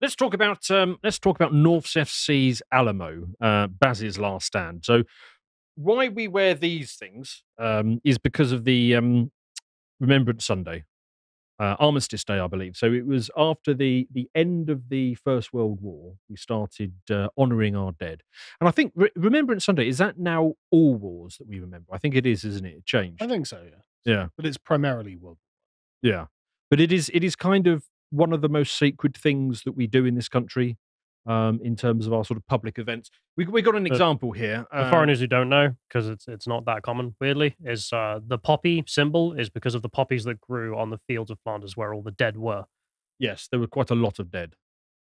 let's talk about North's FC's Alamo, Baz's last stand. So why we wear these things is because of the Remembrance Sunday, Armistice Day, I believe. So it was after the end of the First World War, we started honouring our dead. And I think Remembrance Sunday, is that now all wars that we remember? I think it is, isn't it? It changed. I think so, yeah. Yeah. But it's primarily World War. Yeah. But it is kind of one of the most sacred things that we do in this country. In terms of our sort of public events, we got an example here. For foreigners who don't know, because it's not that common, weirdly, is the poppy symbol is because of the poppies that grew on the fields of Flanders where all the dead were. Yes, there were quite a lot of dead.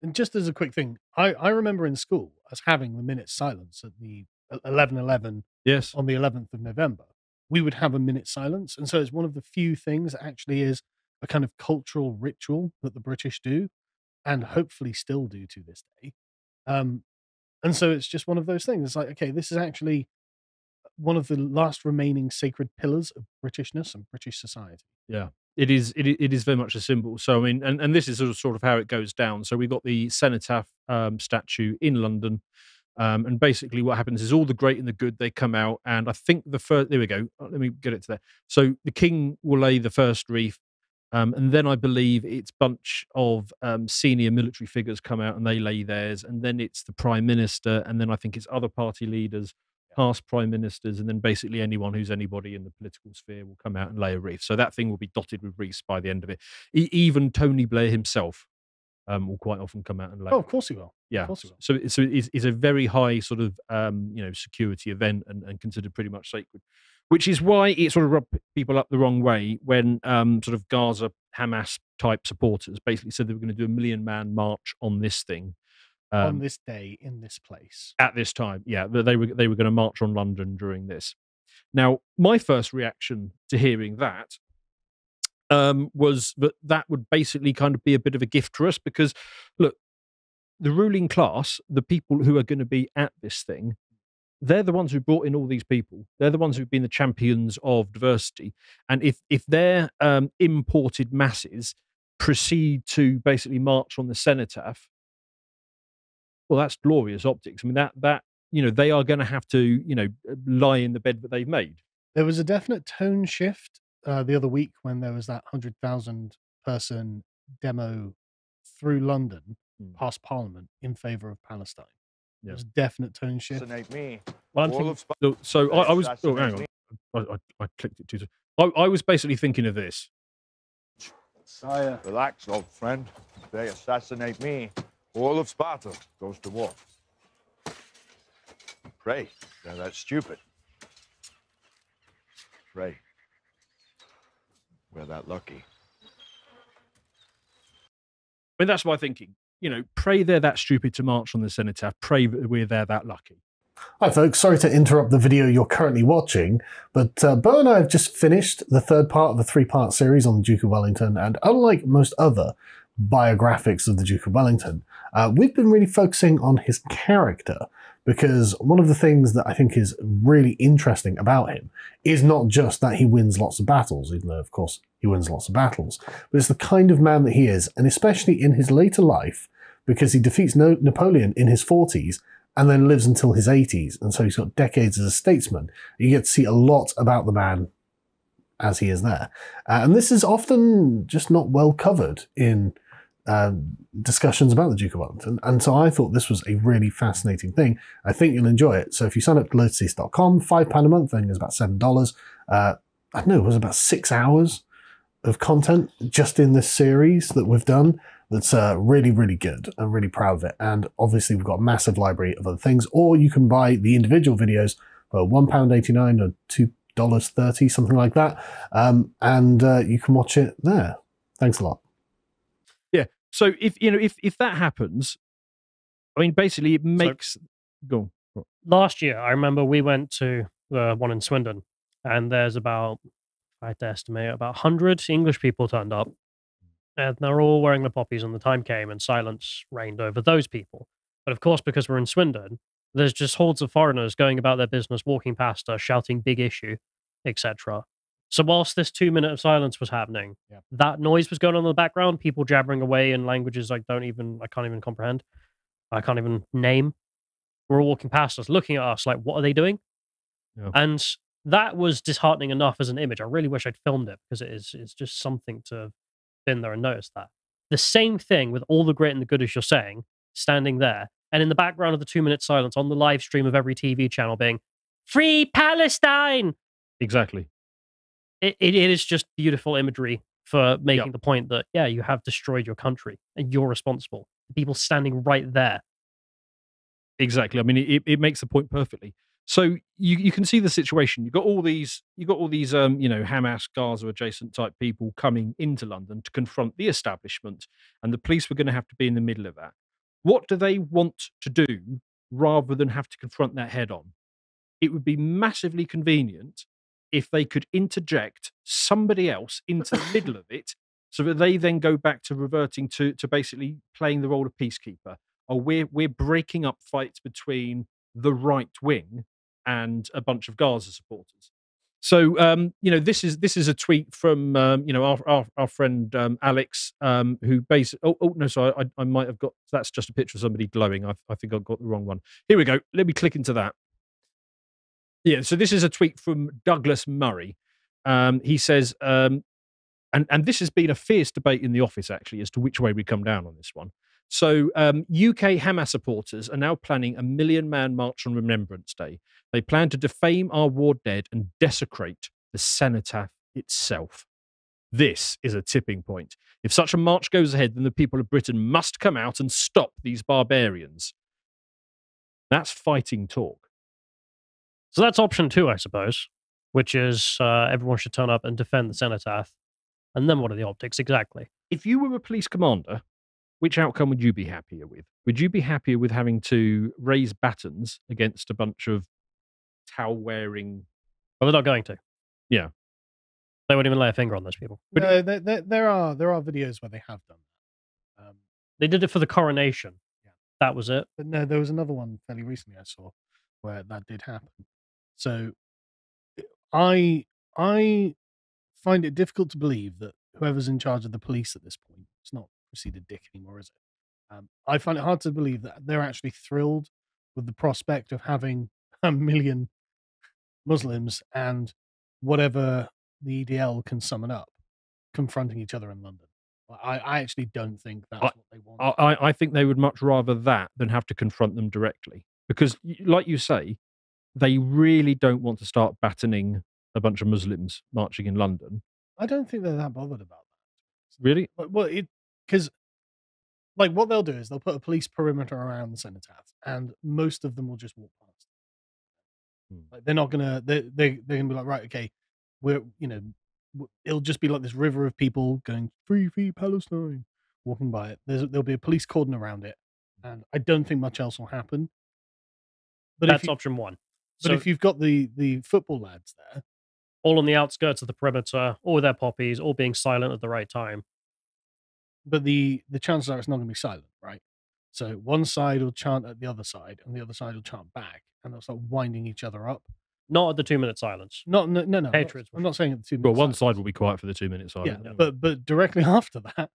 And just as a quick thing, I remember in school us having the minute silence at the 11:11. Yes, on the 11th of November, we would have a minute silence, and so it's one of the few things that actually is a kind of cultural ritual that the British do, and hopefully still do to this day. And so it's just one of those things. It's like, okay, this is actually one of the last remaining sacred pillars of Britishness and British society. Yeah, it is. It is very much a symbol. So I mean, and this is sort of how it goes down. So we've got the cenotaph statue in London, and basically what happens is all the great and the good, they come out, and I think the first. There we go. Let me get it to there. So the king will lay the first wreath. And then I believe it's bunch of senior military figures come out and they lay theirs, and then it's the prime minister, and then I think it's other party leaders, past prime ministers, and then basically anyone who's anybody in the political sphere will come out and lay a wreath. So that thing will be dotted with wreaths by the end of it. Even Tony Blair himself will quite often come out and lay. Oh, of course he will. Yeah. Of course he will. So it's a very high sort of security event and considered pretty much sacred. Which is why it sort of rubbed people up the wrong way when sort of Gaza Hamas type supporters basically said they were going to do a 1 million man march on this thing. On this day, in this place. At this time, yeah. They were going to march on London during this. Now, my first reaction to hearing that was that would basically kind of be a bit of a gift for us because, look, the ruling class, the people who are going to be at this thing, they're the ones who brought in all these people. They're the ones who've been the champions of diversity. And if their imported masses proceed to basically march on the cenotaph, well, that's glorious optics. I mean, that they are going to have to, lie in the bed that they've made. There was a definite tone shift the other week when there was that 100,000 person demo through London past Parliament in favour of Palestine. Yeah. There's a definite tone shift. Me. Well, I'm thinking, so I was. Oh, hang on. I clicked it too soon. I was basically thinking of this. Sire, relax, old friend. If they assassinate me, all of Sparta goes to war. Pray. They're that stupid. Pray. We're that lucky. I mean, that's my thinking. Pray they're that stupid to march on the cenotaph. Pray that we're there that lucky. Hi folks, sorry to interrupt the video you're currently watching, but Bo and I have just finished the third part of a 3-part series on the Duke of Wellington, and unlike most other biographics of the Duke of Wellington, we've been really focusing on his character, because one of the things that I think is really interesting about him is not just that he wins lots of battles, even though of course he wins lots of battles, but it's the kind of man that he is, and especially in his later life, because he defeats Napoleon in his 40s and then lives until his 80s, and so he's got decades as a statesman. You get to see a lot about the man as he is there. And this is often just not well covered in discussions about the Duke of Wellington, and so I thought this was a really fascinating thing. I think you'll enjoy it. So if you sign up to lotus.com, £5 a month, I think it's about $7. I don't know, it was about 6 hours of content just in this series that we've done that's really, really good. I'm really proud of it. And obviously we've got a massive library of other things, or you can buy the individual videos for £1.89 or $2.30, something like that. And you can watch it there. Thanks a lot. Yeah. So if that happens, I mean, basically it makes... Go on. Last year, I remember we went to the one in Swindon, and there's about, I had to estimate, about 100 English people turned up. And they're all wearing the poppies, and the time came and silence reigned over those people. But of course, because we're in Swindon, there's just hordes of foreigners going about their business, walking past us, shouting big issue, etc. So whilst this 2 minute of silence was happening, Yeah. that noise was going on in the background, people jabbering away in languages I can't even comprehend. I can't even name. We're all walking past us, looking at us like, what are they doing? Yeah. And that was disheartening enough as an image. I really wish I'd filmed it because it's just something to have been there and noticed that. The same thing with all the great and the good, as you're saying, standing there, and in the background of the 2 minute silence on the live stream of every TV channel being, Free Palestine! Exactly. It is just beautiful imagery for making the point that, yeah, you have destroyed your country and you're responsible. People standing right there. Exactly. I mean, it makes the point perfectly. So you can see the situation. You've got all these Hamas, Gaza adjacent type people coming into London to confront the establishment, and the police were going to have to be in the middle of that. What do they want to do rather than have to confront that head on? It would be massively convenient if they could interject somebody else into the middle of it, so that they then go back to reverting to basically playing the role of peacekeeper. Or we're breaking up fights between the right wing and a bunch of Gaza supporters. So this is a tweet from our friend Alex, who basically I might have got, that's just a picture of somebody glowing. I think I got the wrong one. Here we go. Let me click into that. Yeah, so this is a tweet from Douglas Murray. He says, and this has been a fierce debate in the office, actually, as to which way we come down on this one. So UK Hamas supporters are now planning a 1 million-man march on Remembrance Day. They plan to defame our war dead and desecrate the cenotaph itself. This is a tipping point. If such a march goes ahead, then the people of Britain must come out and stop these barbarians. That's fighting talk. So that's option 2, I suppose, which is everyone should turn up and defend the cenotaph. And then what are the optics exactly? If you were a police commander, which outcome would you be happier with? Would you be happier with having to raise batons against a bunch of towel-wearing... Well, they're not going to. Yeah. They won't even lay a finger on those people. No, there are videos where they have done that. They did it for the coronation. Yeah. That was it. But no, there was another one fairly recently I saw where that did happen. So I find it difficult to believe that whoever's in charge of the police at this point, it's not Cressida Dick anymore, is it? I find it hard to believe that they're actually thrilled with the prospect of having 1 million Muslims and whatever the EDL can summon up confronting each other in London. I actually don't think that's what they want. I think they would much rather that than have to confront them directly. Because, like you say, they really don't want to start battening a bunch of Muslims marching in London. I don't think they're that bothered about that. Really? Well, because like what they'll do is they'll put a police perimeter around the cenotaph, and most of them will just walk past. Like they're not gonna. They're gonna be like, right, okay, it'll just be like this river of people going free Palestine, walking by it. There'll be a police cordon around it, and I don't think much else will happen. But that's option 1. But if you've got the football lads there, all on the outskirts of the perimeter, all with their poppies, all being silent at the right time. But the chances are it's not going to be silent, right? So one side will chant at the other side, and the other side will chant back, and they'll start winding each other up. Not at the 2 minute silence. No. Patriots. I'm not saying at the 2 minute. Well, one side will be quiet for the 2 minute silence. Yeah, but directly after that,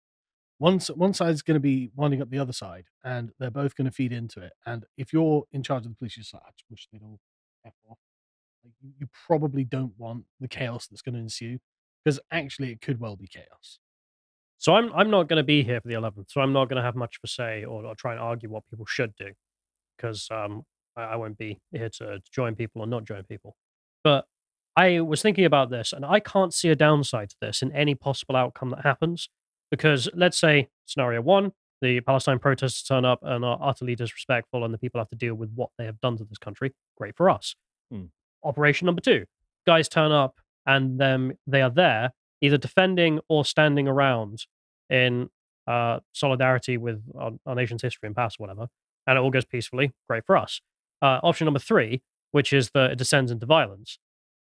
one side's going to be winding up the other side, and they're both going to feed into it. And if you're in charge of the police, you're just like, I just wish they'd all F off. Like, you probably don't want the chaos that's going to ensue, because actually it could well be chaos. So I'm not going to be here for the 11th, so I'm not going to have much to say or try and argue what people should do, because I won't be here to join people or not join people. But I was thinking about this, and I can't see a downside to this in any possible outcome that happens, because let's say scenario 1, the Palestine protesters turn up and are utterly disrespectful, and the people have to deal with what they have done to this country. Great for us. Operation number 2, guys turn up and they are there either defending or standing around in solidarity with our nation's history and past or whatever, and it all goes peacefully. Great for us. Option number 3, which is that it descends into violence.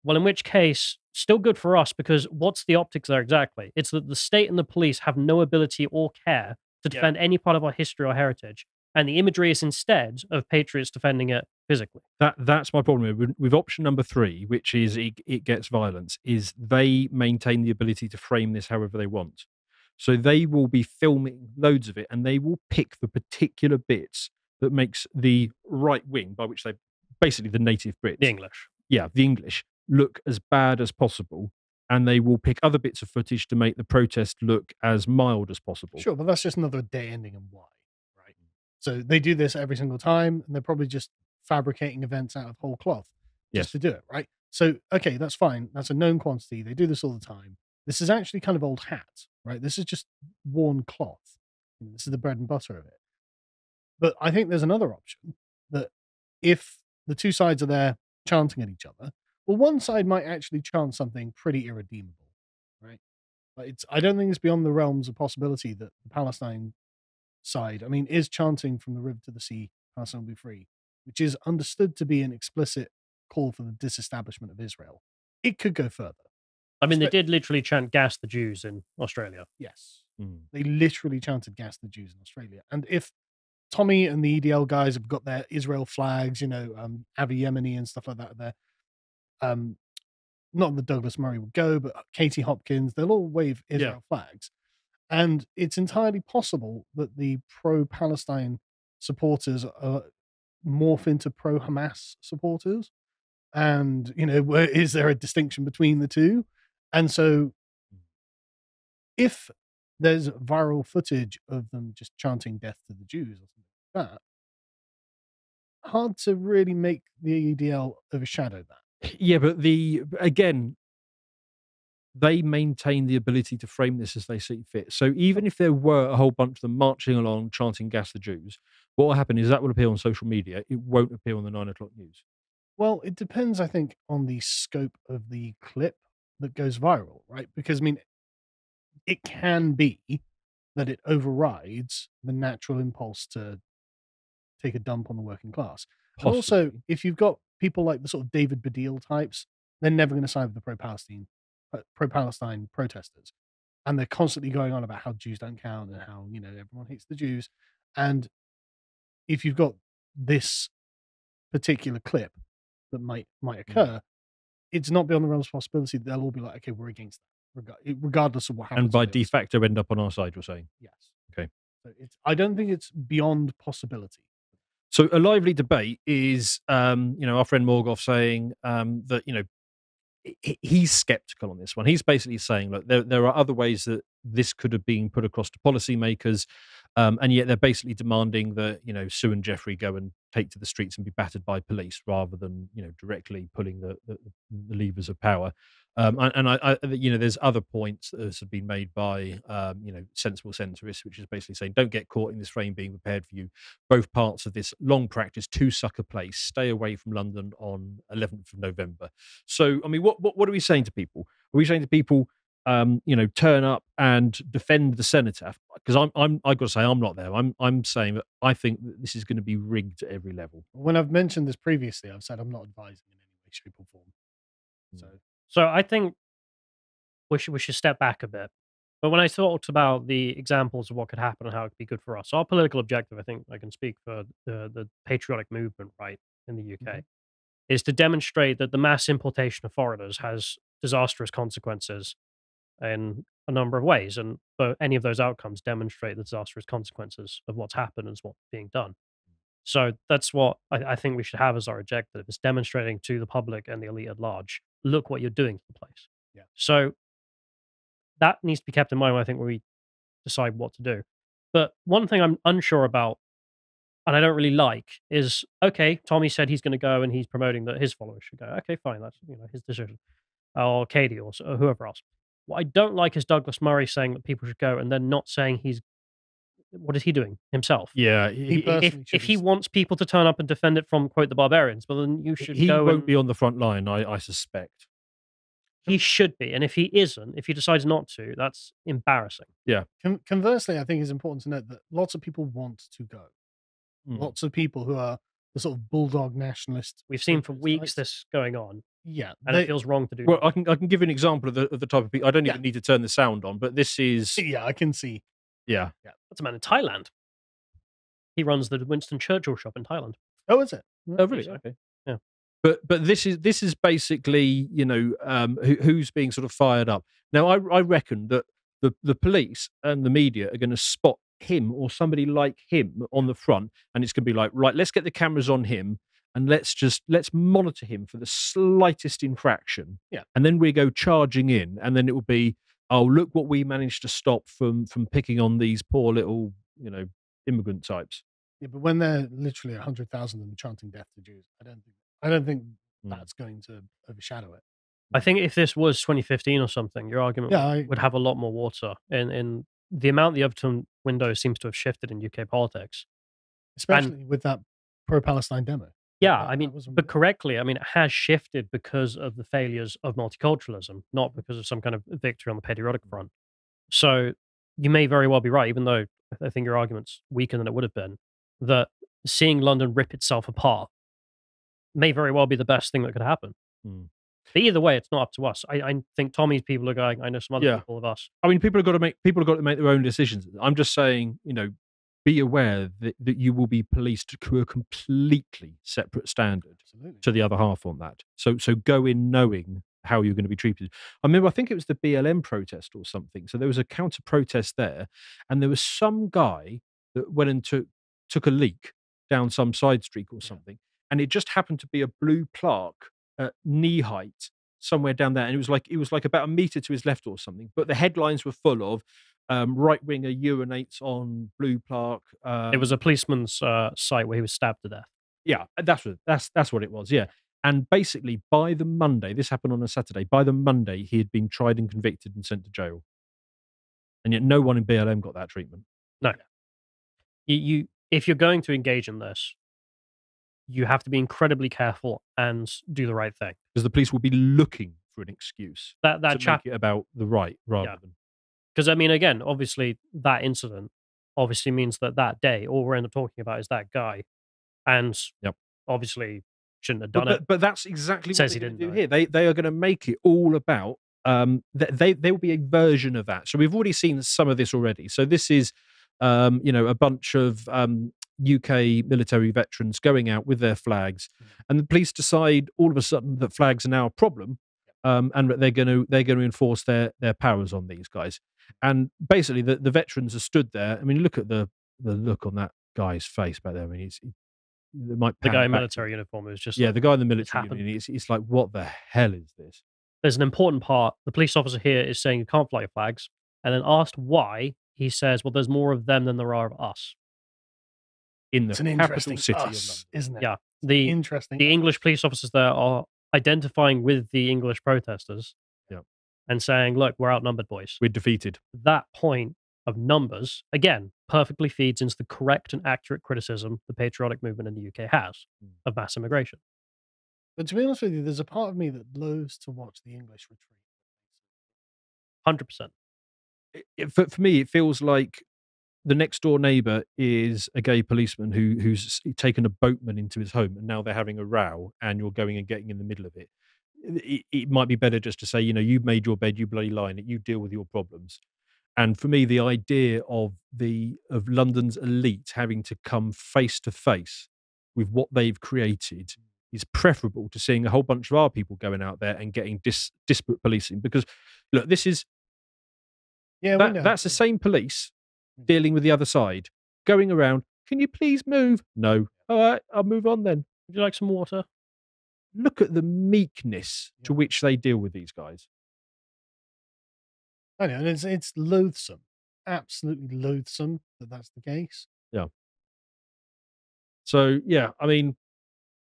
Well, in which case, still good for us, because what's the optics there exactly? It's that the state and the police have no ability or care to defend any part of our history or heritage, and the imagery is instead of patriots defending it physically. That's my problem here. With option number 3, which is it gets violence, is they maintain the ability to frame this however they want. So they will be filming loads of it, and they will pick the particular bits that makes the right wing, by which they basically the native Brits, The English. yeah, the English, look as bad as possible, and they will pick other bits of footage to make the protest look as mild as possible. Sure, but that's just another day ending in Y, right? So they do this every single time, and they're probably just fabricating events out of whole cloth just Yes. to do it, right? So, okay, that's fine. That's a known quantity. They do this all the time. This is actually kind of old hat, right? This is just worn cloth. This is the bread and butter of it. But I think there's another option that if the two sides are there chanting at each other, well, one side might actually chant something pretty irredeemable, right? Like I don't think it's beyond the realms of possibility that the Palestine side, I mean, is chanting from the river to the sea, Palestine will be free, which is understood to be an explicit call for the disestablishment of Israel. It could go further. I mean, they Spe- did literally chant "gas the Jews" in Australia. Yes. Mm. They literally chanted gas the Jews in Australia. And if Tommy and the EDL guys have got their Israel flags, Avi Yemeni and stuff like that there, not that Douglas Murray would go, but Katie Hopkins, they'll all wave Israel flags. And it's entirely possible that the pro-Palestine supporters morph into pro-Hamas supporters. And, is there a distinction between the two? And so if there's viral footage of them just chanting death to the Jews or something like that, hard to really make the EDL overshadow that. Yeah, but they maintain the ability to frame this as they see fit. So even if there were a whole bunch of them marching along chanting "Gas the Jews," what will happen is that will appear on social media. It won't appear on the 9 o'clock news. Well, it depends, I think, on the scope of the clip that goes viral, right? Because, I mean, it can be that it overrides the natural impulse to take a dump on the working class. And also, Possibly. if you've got people like the sort of David Baddiel types, they're never going to side with the pro-Palestine protesters. And they're constantly going on about how Jews don't count and how, everyone hates the Jews. And if you've got this particular clip that might occur, it's not beyond the realms of possibility that they'll all be like, okay, we're against that, regardless of what happens. And by on the other de side. facto end up on our side, you're saying? Yes. Okay. So I don't think it's beyond possibility. So a lively debate is, our friend Morgoth saying that, he's skeptical on this one. He's basically saying, look, there are other ways that this could have been put across to policymakers, and yet they're basically demanding that, Sue and Jeffrey go and take to the streets and be battered by police rather than, directly pulling the levers of power. There's other points that have been made by, sensible centrists, which is basically saying, don't get caught in this frame being prepared for you. Both parts of this long practice to suck a place. Stay away from London on 11th of November. So, I mean, what are we saying to people? Are we saying to people, turn up and defend the cenotaph? Because I got to say, I'm not there. I'm saying that I think that this is going to be rigged at every level. When I've mentioned this previously, I've said I'm not advising in any way, shape, or form. So I think we should step back a bit. But when I talked about the examples of what could happen and how it could be good for us, our political objective, I think I can speak for the patriotic movement, right, in the UK, is to demonstrate that the mass importation of foreigners has disastrous consequences in a number of ways. And any of those outcomes demonstrate the disastrous consequences of what's happened and what's being done. So that's what I think we should have as our objective, is demonstrating to the public and the elite at large, look what you're doing to the place. Yeah. So that needs to be kept in mind when I think we decide what to do. But one thing I'm unsure about, and I don't really like, is, okay, Tommy said he's going to go and he's promoting that his followers should go. Okay, fine, that's his decision. Or Katie or whoever else. What I don't like is Douglas Murray saying that people should go and then not saying what is he doing himself? Yeah, If he wants people to turn up and defend it from, quote, the barbarians, well, then you should he go. Won't be on the front line, I suspect. He should be. And if he isn't, if he decides not to, that's embarrassing. Yeah. Conversely, I think it's important to note that lots of people want to go. Lots of people who are the sort of bulldog nationalists. We've seen for weeks this going on. Yeah. And it feels wrong to do. Well, I can give you an example of the type of people. I don't even need to turn the sound on, but this is... Yeah, I can see. Yeah. That's a man in Thailand. He runs the Winston Churchill shop in Thailand. Oh, is it? Oh, really? so. Okay. Yeah. But this is basically, who's being sort of fired up. Now, I reckon that the police and the media are going to spot him or somebody like him on the front, and it's going to be like, right, let's get the cameras on him and let's monitor him for the slightest infraction. Yeah. And then we go charging in, and then it will be, oh, look what we managed to stop from picking on these poor little, immigrant types. Yeah, but when they're literally 100,000 and chanting death to Jews, I don't think that's going to overshadow it. I think if this was 2015 or something, your argument would have a lot more water. In the amount the Overton window seems to have shifted in UK politics, especially with that pro-Palestine demo. Yeah, I mean, but correctly, I mean, it has shifted because of the failures of multiculturalism, not because of some kind of victory on the patriotic front. So you may very well be right, even though I think your argument's weaker than it would have been, that seeing London rip itself apart may very well be the best thing that could happen. But either way, it's not up to us. I think Tommy's people are going. I know some other people of us. I mean, people have got to make their own decisions. I'm just saying, be aware that you will be policed to a completely separate standard to the other half on that. So go in knowing how you're going to be treated. I think it was the BLM protest or something. So there was a counter protest there, and there was some guy that went and took a leak down some side street or something, and it just happened to be a blue plaque at knee height somewhere down there, and it was like about a meter to his left or something. But the headlines were full of right winger urinates on blue plaque. It was a policeman's site where he was stabbed to death. Yeah, that's what it was. Yeah, and basically by the Monday, this happened on a Saturday. By the Monday, he had been tried and convicted and sent to jail, and yet no one in BLM got that treatment. No, you if you're going to engage in this, you have to be incredibly careful and do the right thing, because the police will be looking for an excuse that to make it about the right rather than. Because I mean, again, obviously that incident obviously means that day all we're end up talking about is that guy, and obviously shouldn't have done it. But that's exactly Says what he they're didn't going to do here. They are going to make it all about. There will be a version of that. So we've already seen some of this already. So this is, a bunch of UK military veterans going out with their flags, and the police decide all of a sudden that flags are now a problem, and that they're going to enforce their powers on these guys. And basically, the veterans are stood there. I mean, look at the look on that guy's face back there. I mean, the guy in military uniform is just the guy in the military uniform. It's like, what the hell is this? There's an important part. The police officer here is saying you can't fly your flags, and then asked why, he says, "Well, there's more of them than there are of us." In the capital city of London, isn't it? Yeah, the English police officers there are identifying with the English protesters, and saying, "Look, we're outnumbered, boys. We're defeated." That point of numbers, again, perfectly feeds into the correct and accurate criticism the patriotic movement in the UK has of mass immigration. But to be honest with you, there's a part of me that loathes to watch the English retreat. 100%. For me, it feels like the next door neighbour is a gay policeman who's taken a boatman into his home, and now they're having a row, and you're going and getting in the middle of it. It might be better just to say, you've made your bed, you bloody lie in it, you deal with your problems. And for me, the idea of London's elite having to come face to face with what they've created is preferable to seeing a whole bunch of our people going out there and getting disparate policing. Because look, this is that's the same police dealing with the other side, going around. Can you please move? No. All right, I'll move on then. Would you like some water? Look at the meekness to which they deal with these guys. I know, and it's loathsome, absolutely loathsome that's the case. Yeah. So yeah, I mean,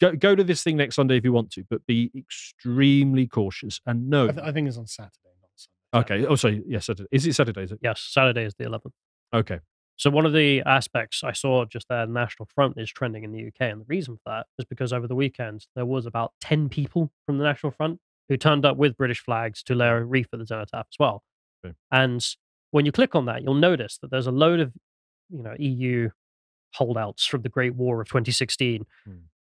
go to this thing next Sunday if you want to, but be extremely cautious and know. I think it's on Saturday, not Sunday. Okay. Oh, sorry. Yeah, Saturday. Is it Saturday? Is it? Yes, Saturday is the 11th. Okay. So one of the aspects I saw just there, the National Front is trending in the UK, and the reason for that is because over the weekend there was about 10 people from the National Front who turned up with British flags to lay a wreath at the cenotaph as well. Okay. And when you click on that, you'll notice that there's a load of EU holdouts from the Great War of 2016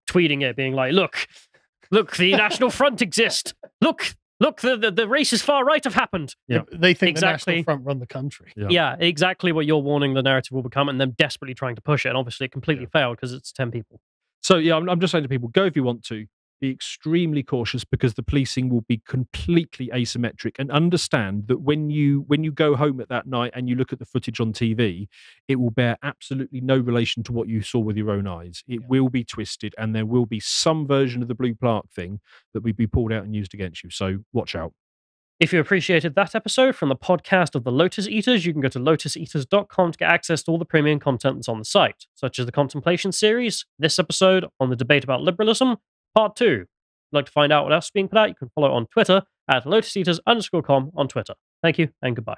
tweeting it, being like, look, the National Front exist. Look, the racist far right have happened. Yeah, they think the National Front run the country. Yeah, exactly what you're warning the narrative will become, and them desperately trying to push it. And obviously it completely failed because it's 10 people. So yeah, I'm just saying to people, go if you want to. Be extremely cautious because the policing will be completely asymmetric, and understand that when you go home at that night and you look at the footage on TV, it will bear absolutely no relation to what you saw with your own eyes. It will be twisted, and there will be some version of the blue plaque thing that will be pulled out and used against you. So watch out. If you appreciated that episode from the podcast of the Lotus Eaters, you can go to lotuseaters.com to get access to all the premium content that's on the site, such as the Contemplation series, this episode on the debate about liberalism, part 2. If you'd like to find out what else is being put out, you can follow on Twitter at lotuseaters_com on Twitter. Thank you and goodbye.